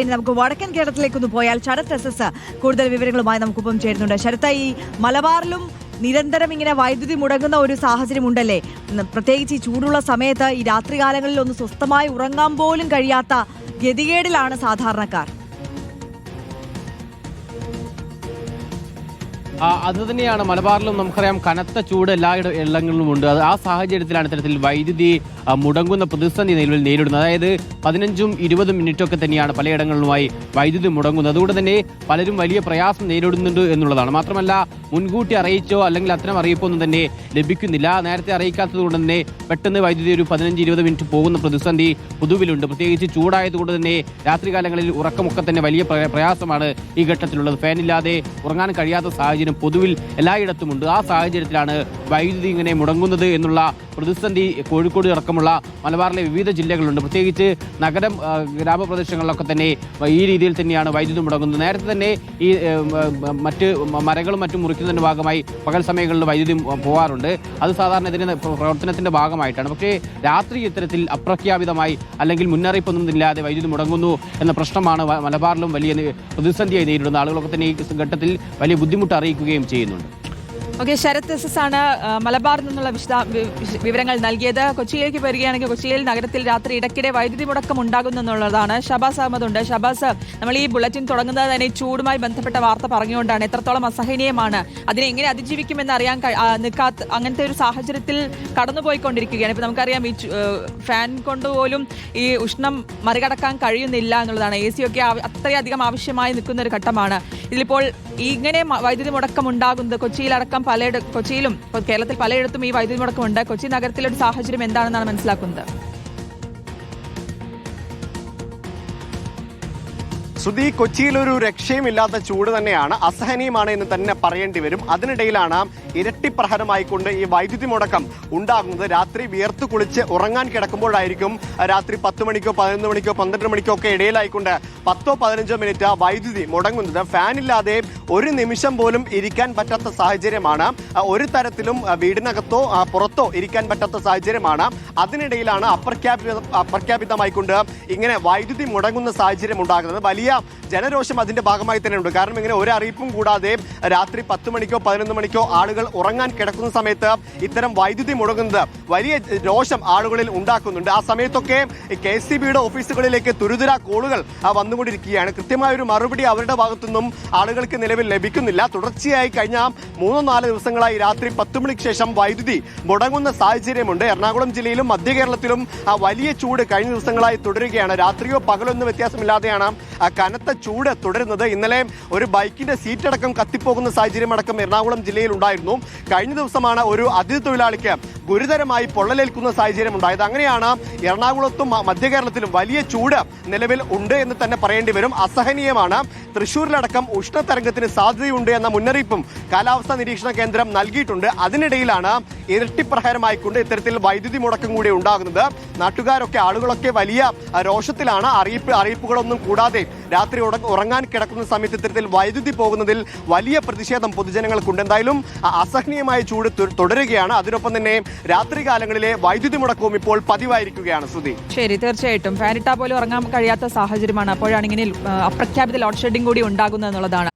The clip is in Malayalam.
ഇനി നമുക്ക് വടക്കൻ കേരളത്തിലേക്കൊന്ന് പോയാൽ ശരത് എസ് കൂടുതൽ വിവരങ്ങളുമായി നമുക്കൊപ്പം ചേരുന്നുണ്ട്. ശരത്ത്, ഈ മലബാറിലും നിരന്തരം ഇങ്ങനെ വൈദ്യുതി മുടങ്ങുന്ന ഒരു സാഹചര്യം ഉണ്ടല്ലേ? പ്രത്യേകിച്ച് ഈ ചൂടുള്ള സമയത്ത് ഈ രാത്രികാലങ്ങളിൽ ഒന്ന് സ്വസ്ഥമായി ഉറങ്ങാൻ പോലും കഴിയാത്ത ഗതികേടിലാണ് സാധാരണക്കാർ. അത് തന്നെയാണ് മലബാറിലും നമുക്കറിയാം, കനത്ത ചൂട് എല്ലായിടങ്ങളിലും ഉണ്ട്. ആ സാഹചര്യത്തിലാണ് ഇത്തരത്തിൽ വൈദ്യുതി മുടങ്ങുന്ന പ്രതിസന്ധി നിലവിൽ നേരിടുന്നത്. അതായത് 15-20 മിനിറ്റൊക്കെ തന്നെയാണ് പലയിടങ്ങളിലുമായി വൈദ്യുതി മുടങ്ങുന്നത്. അതുകൊണ്ട് തന്നെ പലരും വലിയ പ്രയാസം നേരിടുന്നുണ്ട് എന്നുള്ളതാണ്. മാത്രമല്ല, മുൻകൂട്ടി അറിയിച്ചോ അല്ലെങ്കിൽ അത്തരം അറിയിപ്പൊന്നും തന്നെ ലഭിക്കുന്നില്ല. നേരത്തെ അറിയിക്കാത്തത് കൊണ്ട് തന്നെ പെട്ടെന്ന് വൈദ്യുതി ഒരു 15-20 മിനിറ്റ് പോകുന്ന പ്രതിസന്ധി പൊതുവിലുണ്ട്. പ്രത്യേകിച്ച് ചൂടായതുകൊണ്ട് തന്നെ രാത്രികാലങ്ങളിൽ ഉറക്കമൊക്കെ തന്നെ വലിയ പ്രയാസമാണ് ഈ ഘട്ടത്തിലുള്ളത്. ഫാനില്ലാതെ ഉറങ്ങാൻ കഴിയാത്ത സാഹചര്യം പൊതുവിൽ എല്ലായിടത്തുമുണ്ട്. ആ സാഹചര്യത്തിലാണ് വൈദ്യുതി ഇങ്ങനെ മുടങ്ങുന്നത് എന്നുള്ള പ്രതിസന്ധി കോഴിക്കോട് അടക്കമുള്ള മലബാറിലെ വിവിധ ജില്ലകളുണ്ട്. പ്രത്യേകിച്ച് നഗരം ഗ്രാമപ്രദേശങ്ങളിലൊക്കെ തന്നെ ഈ രീതിയിൽ തന്നെയാണ് വൈദ്യുതി മുടങ്ങുന്നത്. നേരത്തെ തന്നെ ഈ മറ്റ് മരങ്ങളും മറ്റും മുറിക്കുന്നതിന്റെ ഭാഗമായി പകൽ സമയങ്ങളിൽ വൈദ്യുതി പോകാറുണ്ട്. അത് സാധാരണ ഇതിന്റെ പ്രവർത്തനത്തിന്റെ ഭാഗമായിട്ടാണ്. പക്ഷേ രാത്രി ഇത്തരത്തിൽ അപ്രഖ്യാപിതമായി അല്ലെങ്കിൽ മുന്നറിയിപ്പൊന്നും ഇല്ലാതെ വൈദ്യുതി മുടങ്ങുന്നു എന്ന പ്രശ്നമാണ് മലബാറിലും വലിയ പ്രതിസന്ധിയായി നേരിടുന്ന ആളുകളൊക്കെ തന്നെ ഈ ഘട്ടത്തിൽ വലിയ ബുദ്ധിമുട്ട് അറിയിക്കുകയും ചെയ്യുന്നുണ്ട്. ഓക്കെ, ശരത് എസ് ആണ് മലബാറിൽ നിന്നുള്ള വിവരങ്ങൾ നൽകിയത്. കൊച്ചിയിലേക്ക് വരികയാണെങ്കിൽ കൊച്ചിയിൽ നഗരത്തിൽ രാത്രി ഇടയ്ക്കിടെ വൈദ്യുതി മുടക്കം ഉണ്ടാകുന്നു എന്നുള്ളതാണ്. ഷബാസ് അഹമ്മദ് ഉണ്ട്. ഷബാസ്, നമ്മൾ ഈ ബുള്ളറ്റിൻ തുടങ്ങുന്നത് തന്നെ ചൂടുമായി ബന്ധപ്പെട്ട വാർത്ത പറഞ്ഞുകൊണ്ടാണ്. എത്രത്തോളം അസഹനീയമാണ്, അതിനെ എങ്ങനെ അതിജീവിക്കുമെന്ന് അറിയാൻ നിൽക്കാത്ത അങ്ങനത്തെ ഒരു സാഹചര്യത്തിൽ കടന്നുപോയിക്കൊണ്ടിരിക്കുകയാണ്. ഇപ്പം നമുക്കറിയാം, ഈ ഫാൻ കൊണ്ടുപോലും ഈ ഉഷ്ണം മറികടക്കാൻ കഴിയുന്നില്ല എന്നുള്ളതാണ്. AC ഒക്കെ അത്രയധികം ആവശ്യമായി നിൽക്കുന്ന ഒരു ഘട്ടമാണ്. ഇതിലിപ്പോൾ ഇങ്ങനെ വൈദ്യുതി മുടക്കം ഉണ്ടാകുന്നത് കൊച്ചിയിലടക്കം കൊച്ചിയിലും കേരളത്തിൽ പലയിടത്തും ഈ വൈദ്യുതി മുടക്കമുണ്ട്. കൊച്ചി നഗരത്തിലെ ഒരു സാഹചര്യം എന്താണെന്നാണ് മനസ്സിലാക്കുന്നത്? സുധി, കൊച്ചിയിലൊരു രക്ഷയുമില്ലാത്ത ചൂട് തന്നെയാണ്, അസഹനീയമാണ് എന്ന് തന്നെ പറയേണ്ടി വരും. അതിനിടയിലാണ് ഇരട്ടിപ്രഹരമായിക്കൊണ്ട് ഈ വൈദ്യുതി മുടക്കം ഉണ്ടാകുന്നത്. രാത്രി വിയർത്ത് കുളിച്ച് ഉറങ്ങാൻ കിടക്കുമ്പോഴായിരിക്കും രാത്രി 10 മണിക്കോ 11 മണിക്കോ 12 മണിക്കോ ഒക്കെ ഇടയിലായിക്കൊണ്ട് 10-15 മിനിറ്റ് വൈദ്യുതി മുടങ്ങുന്നത്. ഫാനില്ലാതെ ഒരു നിമിഷം പോലും ഇരിക്കാൻ പറ്റാത്ത സാഹചര്യമാണ്. ഒരു തരത്തിലും വീടിനകത്തോ പുറത്തോ ഇരിക്കാൻ പറ്റാത്ത സാഹചര്യമാണ്. അതിനിടയിലാണ് അപ്രഖ്യാപിതമായിക്കൊണ്ട് ഇങ്ങനെ വൈദ്യുതി മുടങ്ങുന്ന സാഹചര്യം ഉണ്ടാകുന്നത്. വലിയ ജനരോഷം അതിന്റെ ഭാഗമായി തന്നെ ഉണ്ട്. കാരണം ഇങ്ങനെ ഒരു അറിയിപ്പും കൂടാതെ രാത്രി 10 മണിക്കോ 11 മണിക്കോ ആളുകൾ ഉറങ്ങാൻ കിടക്കുന്ന സമയത്ത് ഇത്തരം വൈദ്യുതി മുടങ്ങുന്നത് വലിയ രോഷം ആളുകളിൽ ഉണ്ടാക്കുന്നുണ്ട്. ആ സമയത്തൊക്കെ KSEBയുടെ ഓഫീസുകളിലേക്ക് തുരുതുര കോളുകൾ വന്നുകൊണ്ടിരിക്കുകയാണ്. കൃത്യമായ ഒരു മറുപടി അവരുടെ ഭാഗത്തുനിന്നും ആളുകൾക്ക് നിലവിൽ ലഭിക്കുന്നില്ല. തുടർച്ചയായി കഴിഞ്ഞ 3-4 ദിവസങ്ങളായി രാത്രി 10 മണിക്ക് ശേഷം വൈദ്യുതി മുടങ്ങുന്ന സാഹചര്യമുണ്ട്. എറണാകുളം ജില്ലയിലും മധ്യ കേരളത്തിലും വലിയ ചൂട് കഴിഞ്ഞ ദിവസങ്ങളായി തുടരുകയാണ്. രാത്രിയോ പകലൊന്നും വ്യത്യാസമില്ലാതെയാണ് കനത്ത ചൂട് തുടരുന്നത്. ഇന്നലെ ഒരു ബൈക്കിന്റെ സീറ്റടക്കം കത്തിപ്പോകുന്ന സാഹചര്യം അടക്കം എറണാകുളം ജില്ലയിൽ ഉണ്ടായിരുന്നു. കഴിഞ്ഞ ദിവസമാണ് ഒരു അതിഥി തൊഴിലാളിക്ക് ഗുരുതരമായി പൊള്ളലേൽക്കുന്ന സാഹചര്യം ഉണ്ടായത്. അങ്ങനെയാണ് എറണാകുളത്തും മധ്യ കേരളത്തിലും വലിയ ചൂട് നിലവിൽ ഉണ്ട് എന്ന് തന്നെ പറയേണ്ടി വരും. അസഹനീയമാണ്. തൃശ്ശൂരിലടക്കം ഉഷ്ണതരംഗത്തിന് സാധ്യതയുണ്ട് എന്ന മുന്നറിയിപ്പും കാലാവസ്ഥാ നിരീക്ഷണ കേന്ദ്രം നൽകിയിട്ടുണ്ട്. അതിനിടയിലാണ് ഇരട്ടിപ്രഹരമായിക്കൊണ്ട് ഇത്തരത്തിൽ വൈദ്യുതി മുടക്കം കൂടി ഉണ്ടാകുന്നത്. നാട്ടുകാരൊക്കെ ആളുകളൊക്കെ വലിയ രോഷത്തിലാണ്. അറിയിപ്പുകളൊന്നും കൂടാതെ രാത്രി ഉറങ്ങാൻ കിടക്കുന്ന സമയത്ത് ഇത്തരത്തിൽ വൈദ്യുതി പോകുന്നതിൽ വലിയ പ്രതിഷേധം പൊതുജനങ്ങൾക്കുണ്ട്. എന്തായാലും അസഹനീയമായ ചൂട് തുടരുകയാണ്. അതിനൊപ്പം തന്നെ രാത്രികാലങ്ങളിലെ വൈദ്യുതി മുടക്കവും ഇപ്പോൾ പതിവായിരിക്കുകയാണ്. ശ്രുതി, ശരി, തീർച്ചയായിട്ടും ഫാനിട്ടാ പോലും ഉറങ്ങാൻ കഴിയാത്ത സാഹചര്യമാണ്. അപ്പോഴാണ് ഇങ്ങനെ അപ്രഖ്യാപിത ലോഡ് ഷെഡിംഗ് കൂടി ഉണ്ടാകുന്നത് എന്നുള്ളതാണ്.